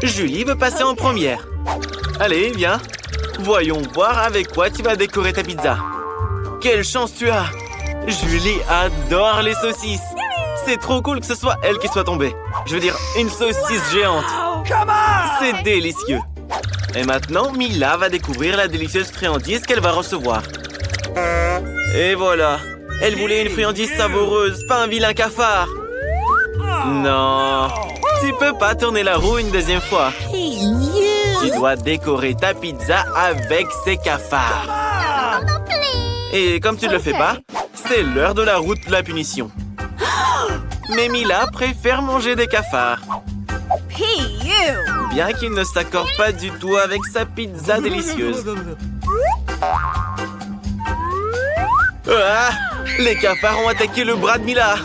Julie veut passer en première. Allez, viens. Voyons voir avec quoi tu vas décorer ta pizza. Quelle chance tu as! Julie adore les saucisses. C'est trop cool que ce soit elle qui soit tombée. Je veux dire, une saucisse géante. C'est délicieux. Et maintenant, Mila va découvrir la délicieuse friandise qu'elle va recevoir. Et voilà. Elle voulait une friandise savoureuse, pas un vilain cafard. Non. Tu peux pas tourner la roue une deuxième fois. Tu dois décorer ta pizza avec ces cafards. Et comme tu ne le fais pas, c'est l'heure de la route de la punition. Mais Mila préfère manger des cafards. Bien qu'il ne s'accorde pas du tout avec sa pizza délicieuse. Ah! Les cafards ont attaqué le bras de Mila.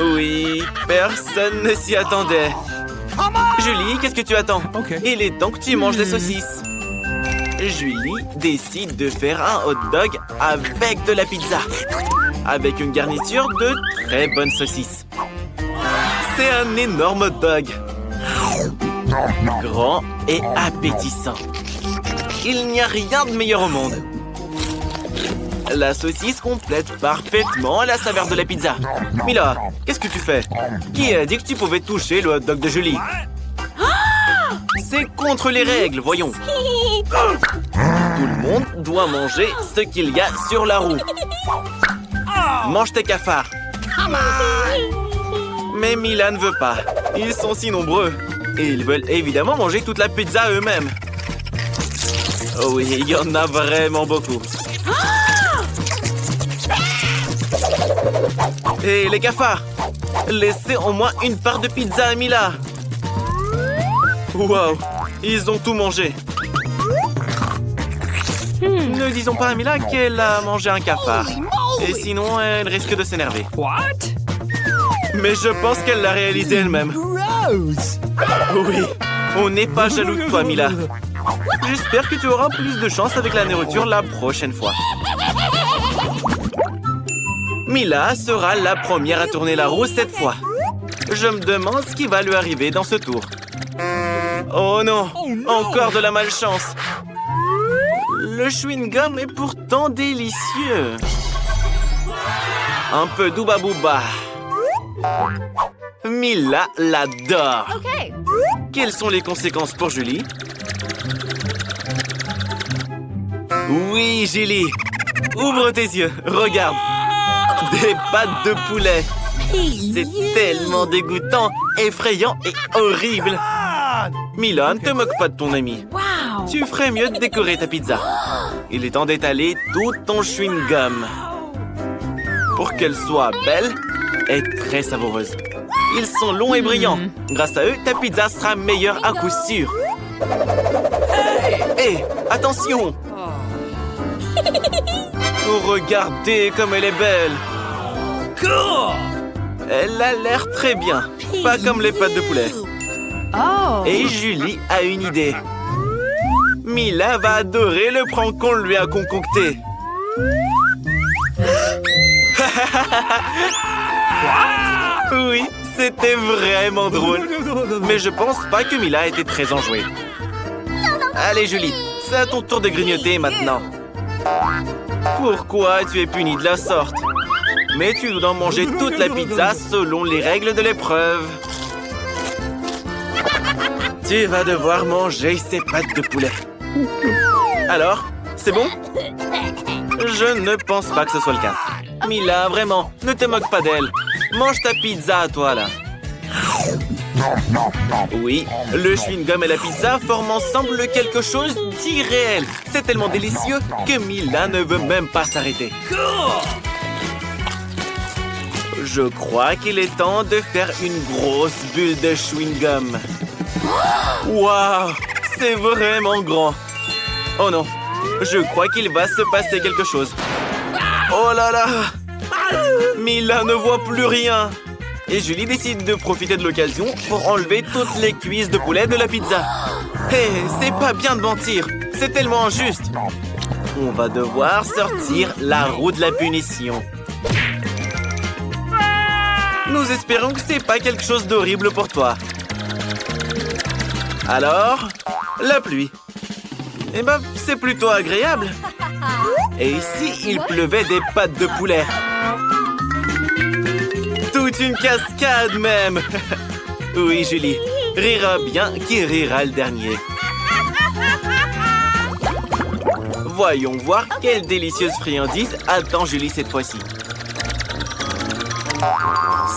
Oui, personne ne s'y attendait. Julie, qu'est-ce que tu attends? Il est temps que tu manges des saucisses. Julie décide de faire un hot dog avec de la pizza. Avec une garniture de très bonnes saucisses. C'est un énorme hot dog. Grand et appétissant. Il n'y a rien de meilleur au monde. La saucisse complète parfaitement la saveur de la pizza. Mila, qu'est-ce que tu fais? Qui a dit que tu pouvais toucher le hot dog de Julie? C'est contre les règles, voyons. Tout le monde doit manger ce qu'il y a sur la roue. Mange tes cafards. Mais Mila ne veut pas. Ils sont si nombreux. Et ils veulent évidemment manger toute la pizza eux-mêmes. Oh oui, il y en a vraiment beaucoup. Et les cafards, laissez au moins une part de pizza à Mila. Wow, ils ont tout mangé. Ne disons pas à Mila qu'elle a mangé un cafard. Et sinon, elle risque de s'énerver. Mais je pense qu'elle l'a réalisé elle-même. Oui, on n'est pas jaloux de toi, Mila. J'espère que tu auras plus de chance avec la nourriture la prochaine fois. Mila sera la première à tourner la roue cette fois. Je me demande ce qui va lui arriver dans ce tour. Oh non, encore de la malchance. Le chewing-gum est pourtant délicieux. Un peu d'ouba bouba. Mila l'adore. Quelles sont les conséquences pour Julie? Oui, Julie. Ouvre tes yeux, regarde. Des pattes de poulet. C'est tellement dégoûtant, effrayant et horrible. Mila, ne te moque pas de ton ami. Tu ferais mieux de décorer ta pizza. Il est temps d'étaler tout ton chewing-gum. Pour qu'elle soit belle et très savoureuse. Ils sont longs et brillants. Grâce à eux, ta pizza sera meilleure à coup sûr. Hé, attention! Oh, regardez comme elle est belle. Elle a l'air très bien. Pas comme les pâtes de poulet. Et Julie a une idée. Mila va adorer le prank qu'on lui a concocté. Oui, c'était vraiment drôle. Mais je pense pas que Mila ait été très enjouée. Allez, Julie, c'est à ton tour de grignoter maintenant. Pourquoi tu es punie de la sorte? Mais tu dois manger toute la pizza selon les règles de l'épreuve. Tu vas devoir manger ces pâtes de poulet. Alors, c'est bon? Je ne pense pas que ce soit le cas. Mila, vraiment, ne te moque pas d'elle. Mange ta pizza à toi, là. Oui, le chewing-gum et la pizza forment ensemble quelque chose d'irréel. C'est tellement délicieux que Mila ne veut même pas s'arrêter. Je crois qu'il est temps de faire une grosse bulle de chewing-gum. Waouh, c'est vraiment grand. Oh non, je crois qu'il va se passer quelque chose. Oh là là! Mila ne voit plus rien. Et Julie décide de profiter de l'occasion pour enlever toutes les cuisses de poulet de la pizza. Hé, c'est pas bien de mentir. C'est tellement injuste. On va devoir sortir la roue de la punition. Nous espérons que c'est pas quelque chose d'horrible pour toi. Alors, la pluie. Eh ben, c'est plutôt agréable. Et ici, il pleuvait des pâtes de poulet. Toute une cascade même. Oui, Julie. Rira bien qui rira le dernier. Voyons voir quelle délicieuse friandise attend Julie cette fois-ci.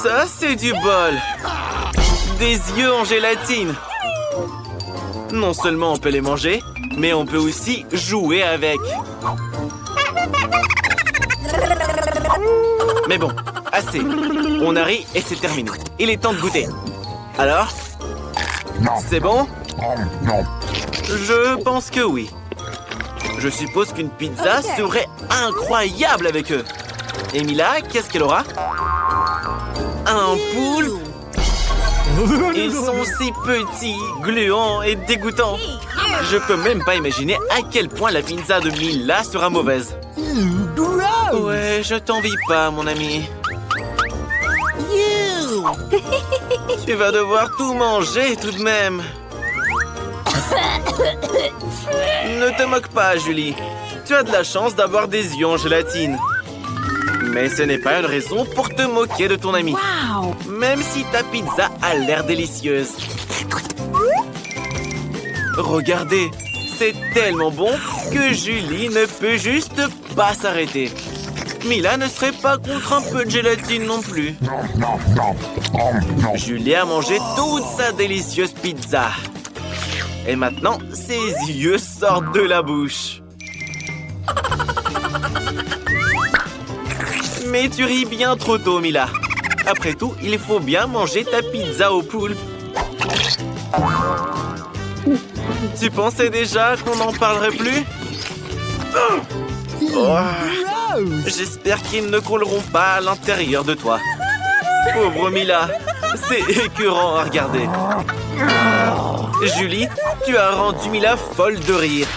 Ça, c'est du bol. Des yeux en gélatine. Non seulement on peut les manger, mais on peut aussi jouer avec. Mais bon, assez. On a ri et c'est terminé. Il est temps de goûter. Alors? C'est bon? Je pense que oui. Je suppose qu'une pizza serait incroyable avec eux. Et Mila, qu'est-ce qu'elle aura? Un poulpe? Ils sont si petits, gluants et dégoûtants. Je peux même pas imaginer à quel point la pizza de Mila sera mauvaise. Ouais, je t'envie pas, mon ami. Tu vas devoir tout manger tout de même. Ne te moque pas, Julie. Tu as de la chance d'avoir des yeux en gélatine. Mais ce n'est pas une raison pour te moquer de ton ami. Wow. Même si ta pizza a l'air délicieuse. Regardez, c'est tellement bon que Julie ne peut juste pas s'arrêter. Mila ne serait pas contre un peu de gélatine non plus. Julie a mangé toute sa délicieuse pizza. Et maintenant, ses yeux sortent de la bouche. Mais tu ris bien trop tôt, Mila. Après tout, il faut bien manger ta pizza au poulpe. Tu pensais déjà qu'on n'en parlerait plus? Oh. J'espère qu'ils ne couleront pas à l'intérieur de toi. Pauvre Mila, c'est écœurant à regarder. Julie, tu as rendu Mila folle de rire.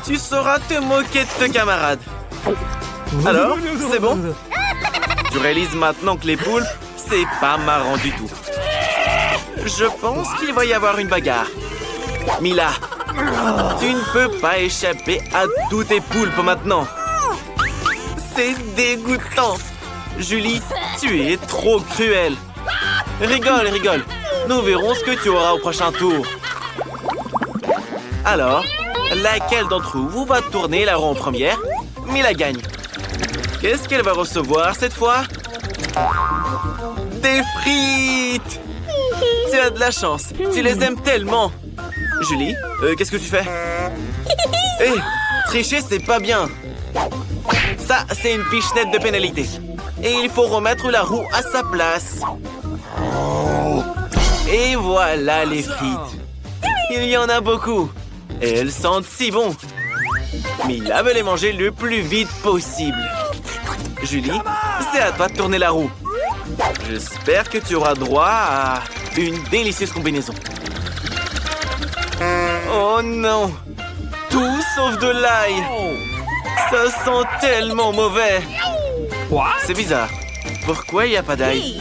Tu sauras te moquer de tes camarades. Alors, c'est bon? Tu réalises maintenant que les poulpes, c'est pas marrant du tout. Je pense qu'il va y avoir une bagarre. Mila, tu ne peux pas échapper à tous tes poulpes maintenant. C'est dégoûtant. Julie, tu es trop cruelle. Rigole, rigole. Nous verrons ce que tu auras au prochain tour. Alors, laquelle d'entre vous va tourner la roue en première? Mila gagne. Qu'est-ce qu'elle va recevoir cette fois? Des frites! Tu as de la chance. Tu les aimes tellement. Julie, qu'est-ce que tu fais? Hé, tricher, c'est pas bien. Ça, c'est une pichenette de pénalité. Et il faut remettre la roue à sa place. Et voilà les frites. Il y en a beaucoup. Et elles sentent si bon. Mila veut les manger le plus vite possible. Julie, c'est à toi de tourner la roue. J'espère que tu auras droit à une délicieuse combinaison. Oh non! Tout sauf de l'ail! Ça sent tellement mauvais! C'est bizarre. Pourquoi il n'y a pas d'ail?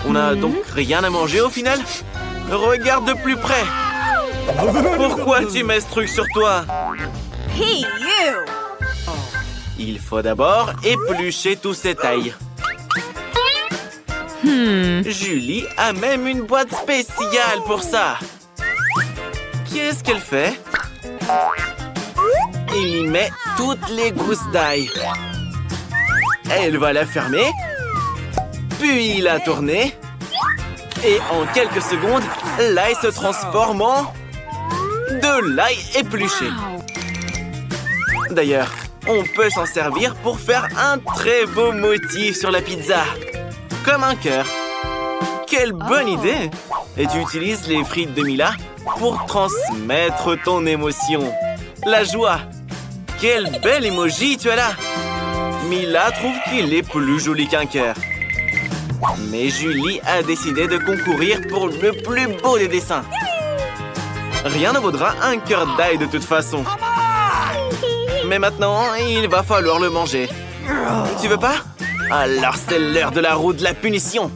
On n'a donc rien à manger au final? Regarde de plus près! Pourquoi tu mets ce truc sur toi? Hey, you! Il faut d'abord éplucher tout cet ail. Julie a même une boîte spéciale pour ça. Qu'est-ce qu'elle fait? Elle y met toutes les gousses d'ail. Elle va la fermer, puis la tourner. Et en quelques secondes, l'ail se transforme en de l'ail épluché. D'ailleurs, on peut s'en servir pour faire un très beau motif sur la pizza. Comme un cœur. Quelle bonne idée! Et tu utilises les frites de Mila pour transmettre ton émotion. La joie. Quel bel emoji tu as là! Mila trouve qu'il est plus joli qu'un cœur. Mais Julie a décidé de concourir pour le plus beau des dessins. Rien ne vaudra un cœur d'ail de toute façon. Mais maintenant, il va falloir le manger. Tu veux pas? Alors c'est l'heure de la roue de la punition.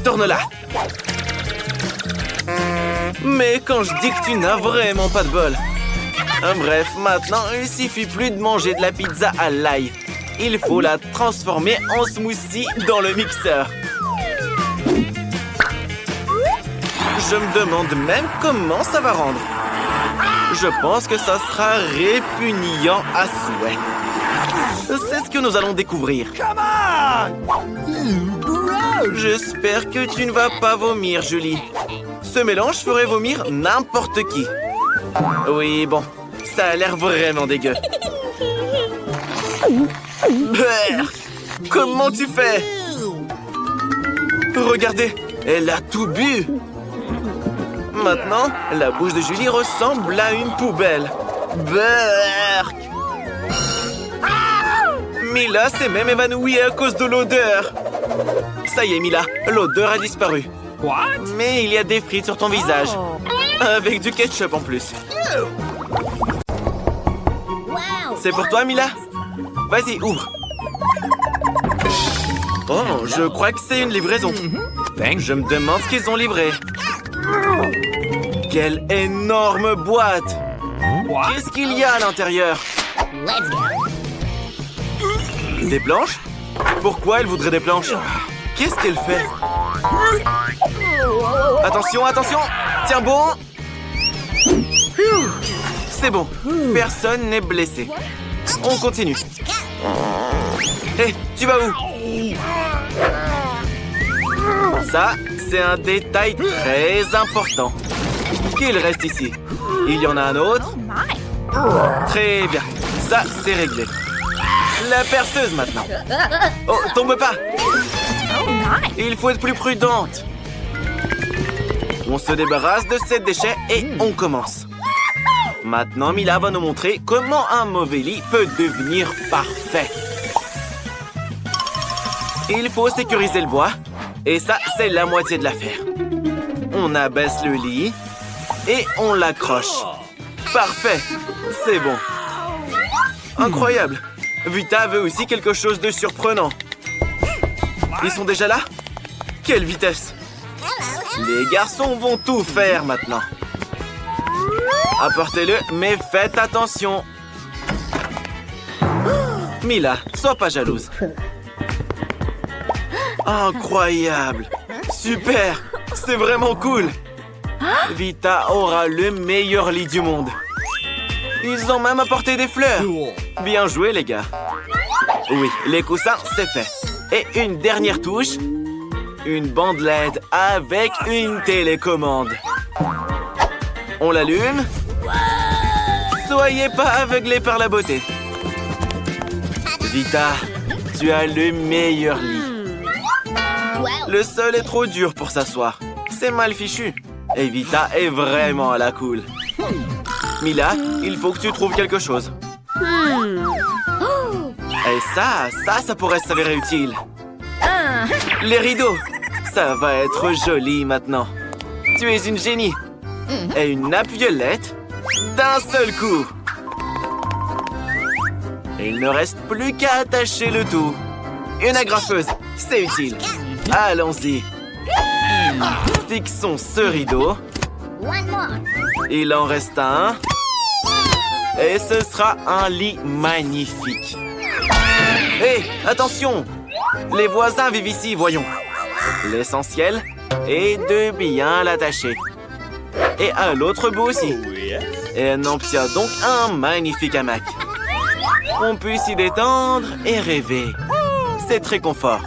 Tourne-la. Mais quand je dis que tu n'as vraiment pas de bol. Bref, maintenant, il suffit plus de manger de la pizza à l'ail. Il faut la transformer en smoothie dans le mixeur. Je me demande même comment ça va rendre. Je pense que ça sera répugnant à souhait. C'est ce que nous allons découvrir. J'espère que tu ne vas pas vomir, Julie. Ce mélange ferait vomir n'importe qui. Oui, bon, ça a l'air vraiment dégueu. Comment tu fais? Regardez, elle a tout bu. Maintenant, la bouche de Julie ressemble à une poubelle. Berk! Mila s'est même évanouie à cause de l'odeur. Ça y est, Mila, l'odeur a disparu. Mais il y a des frites sur ton visage. Avec du ketchup en plus. C'est pour toi, Mila? Vas-y, ouvre. Oh, je crois que c'est une livraison. Je me demande ce qu'ils ont livré. Quelle énorme boîte! Qu'est-ce qu'il y a à l'intérieur? Des planches? Pourquoi elle voudrait des planches? Qu'est-ce qu'elle fait? Attention, attention! Tiens bon! C'est bon, personne n'est blessé. On continue. Hé, tu vas où? Ça, c'est un détail très important. Qu'il reste ici. Il y en a un autre. Très bien. Ça, c'est réglé. La perceuse maintenant. Oh, tombe pas. Il faut être plus prudente. On se débarrasse de ces déchets et on commence. Maintenant, Mila va nous montrer comment un mauvais lit peut devenir parfait. Il faut sécuriser le bois. Et ça, c'est la moitié de l'affaire. On abaisse le lit et on l'accroche. Parfait, c'est bon. Incroyable. Vita veut aussi quelque chose de surprenant. Ils sont déjà là? Quelle vitesse! Les garçons vont tout faire maintenant. Apportez-le, mais faites attention. Mila, sois pas jalouse. Incroyable! Super! C'est vraiment cool! Vita aura le meilleur lit du monde. Ils ont même apporté des fleurs. Bien joué, les gars. Oui, les coussins, c'est fait. Et une dernière touche. Une bande LED avec une télécommande. On l'allume. Soyez pas aveuglés par la beauté. Vita, tu as le meilleur lit. Le sol est trop dur pour s'asseoir. C'est mal fichu. Et Vita est vraiment à la cool. Mila, il faut que tu trouves quelque chose. Et ça pourrait s'avérer utile. Les rideaux. Ça va être joli maintenant. Tu es une génie. Et une nappe violette d'un seul coup. Et il ne reste plus qu'à attacher le tout. Une agrafeuse, c'est utile. Allons-y. Fixons ce rideau. Il en reste un. Et ce sera un lit magnifique. Hé, attention! Les voisins vivent ici, voyons. L'essentiel est de bien l'attacher. Et à l'autre bout aussi. Et elle obtient donc un magnifique hamac. On peut s'y détendre et rêver. C'est très confort.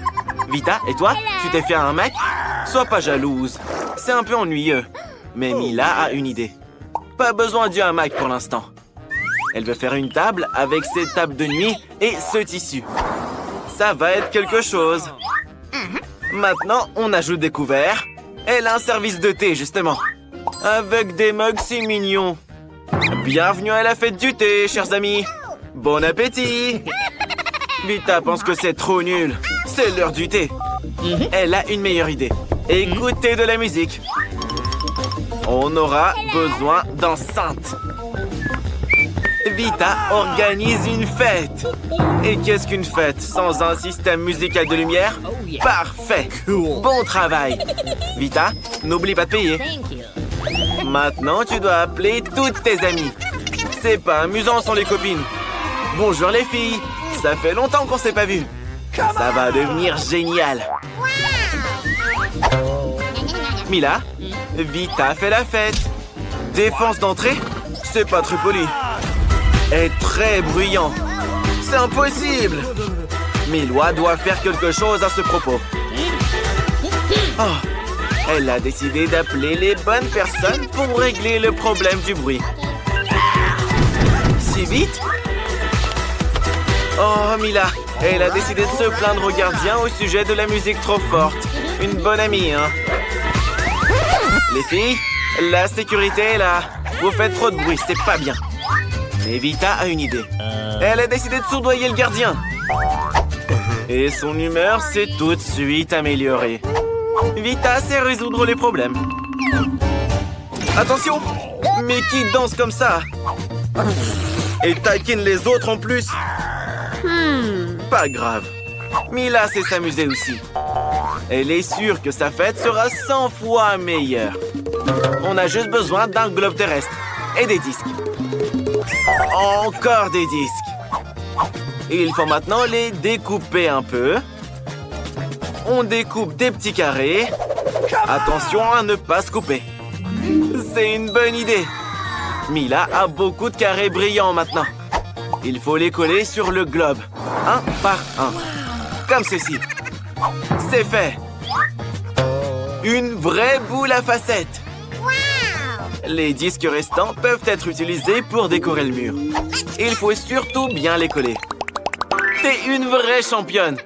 Vita, et toi, tu t'es fait un hamac? Sois pas jalouse. C'est un peu ennuyeux. Mais Mila a une idée. Pas besoin du hamac pour l'instant. Elle veut faire une table avec ses tables de nuit et ce tissu. Ça va être quelque chose. Maintenant, on ajoute des couverts. Elle a un service de thé, justement. Avec des mugs si mignons. Bienvenue à la fête du thé, chers amis. Bon appétit. Vita pense que c'est trop nul. C'est l'heure du thé. Elle a une meilleure idée. Écoutez de la musique. On aura besoin d'enceintes. Vita organise une fête. Et qu'est-ce qu'une fête sans un système musical de lumière? Parfait. Bon travail. Vita, n'oublie pas de payer. Maintenant, tu dois appeler toutes tes amies. C'est pas amusant sans les copines. Bonjour les filles. Ça fait longtemps qu'on s'est pas vus. Ça va devenir génial. Mila, Vita fait la fête. Défense d'entrée, c'est pas très poli. Est très bruyant. C'est impossible. Mila doit faire quelque chose à ce propos. Oh, elle a décidé d'appeler les bonnes personnes pour régler le problème du bruit. Si vite? Oh, Mila, elle a décidé de se plaindre au gardien au sujet de la musique trop forte. Une bonne amie, hein? Les filles, la sécurité est là. Vous faites trop de bruit, c'est pas bien. Mais Vita a une idée. Elle a décidé de soudoyer le gardien. Et son humeur s'est tout de suite améliorée. Vita sait résoudre les problèmes. Attention! Mais qui danse comme ça? Et taquine les autres en plus. Pas grave. Mila sait s'amuser aussi. Elle est sûre que sa fête sera 100 fois meilleure. On a juste besoin d'un globe terrestre et des disques. Encore des disques. Il faut maintenant les découper un peu. On découpe des petits carrés. Attention à ne pas se couper. C'est une bonne idée. Mila a beaucoup de carrés brillants maintenant. Il faut les coller sur le globe, un par un. Comme ceci. C'est fait. Une vraie boule à facettes. Les disques restants peuvent être utilisés pour décorer le mur. Il faut surtout bien les coller. T'es une vraie championne.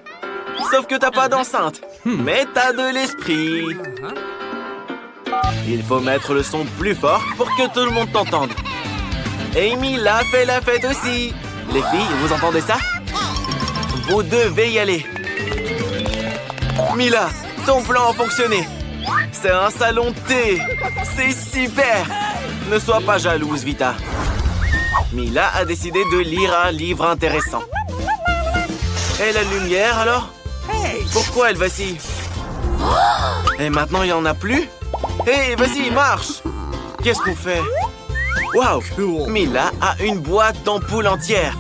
Sauf que t'as pas d'enceinte. Mais t'as de l'esprit. Il faut mettre le son plus fort pour que tout le monde t'entende. Amy l'a fait la fête aussi. Les filles, vous entendez ça? Vous devez y aller. Mila, ton plan a fonctionné. C'est un salon de thé. C'est super. Ne sois pas jalouse, Vita. Mila a décidé de lire un livre intéressant. Et la lumière, alors? Pourquoi elle vacille? Et maintenant, il n'y en a plus? Hé, vas-y, marche! Qu'est-ce qu'on fait? Waouh! Mila a une boîte d'ampoules entière.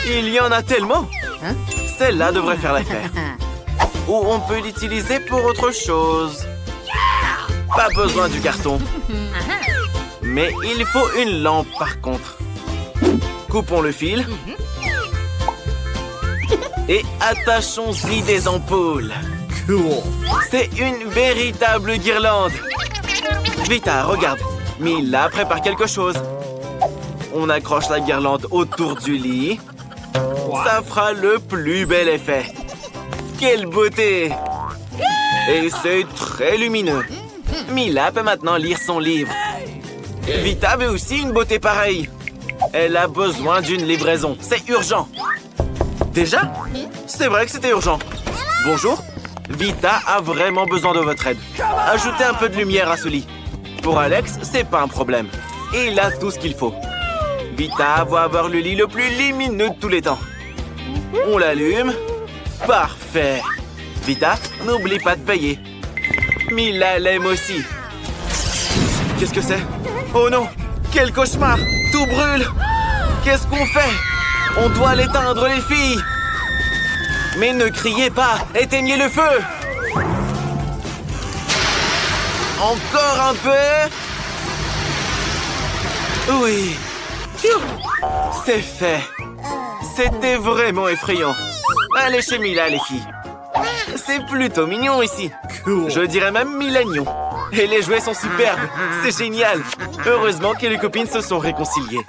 Il y en a tellement! Celle-là devrait faire l'affaire. Ou on peut l'utiliser pour autre chose. Pas besoin du carton. Mais il faut une lampe par contre. Coupons le fil. Et attachons-y des ampoules. C'est une véritable guirlande. Vita, regarde. Mila prépare quelque chose. On accroche la guirlande autour du lit. Ça fera le plus bel effet. Quelle beauté! Et c'est très lumineux. Mila peut maintenant lire son livre. Vita veut aussi une beauté pareille. Elle a besoin d'une livraison. C'est urgent. Déjà? C'est vrai que c'était urgent. Bonjour. Vita a vraiment besoin de votre aide. Ajoutez un peu de lumière à ce lit. Pour Alex, c'est pas un problème. Il a tout ce qu'il faut. Vita va avoir le lit le plus lumineux de tous les temps. On l'allume. Parfait. Vita, n'oublie pas de payer. Mila l'aime aussi. Qu'est-ce que c'est? Oh non! Quel cauchemar! Tout brûle! Qu'est-ce qu'on fait? On doit l'éteindre, les filles! Mais ne criez pas! Éteignez le feu! Encore un peu! Oui! C'est fait! C'était vraiment effrayant! Allez chez Mila, les filles! C'est plutôt mignon ici! Je dirais même milagnon! Et les jouets sont superbes! C'est génial! Heureusement que les copines se sont réconciliées!